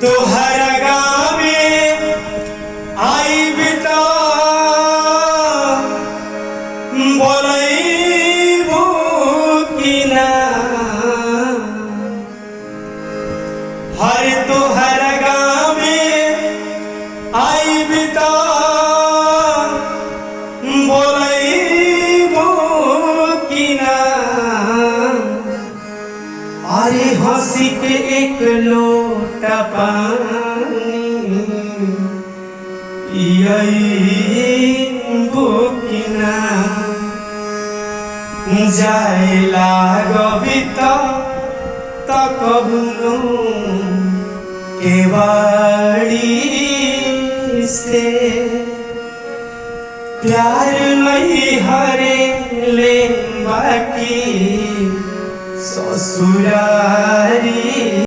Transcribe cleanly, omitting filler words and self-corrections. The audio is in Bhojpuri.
तोहर गाँव में आई बिता बोलैबू कि ना हर तोहर गाँव में आई बिता बोलैबू कि ना अरे हंसी के एक लोटा पानी पियैबू कि ना जाए लागबी त कबनो केवाड़ी से प्यार नहीं हरे ले बाकी ससुरारी।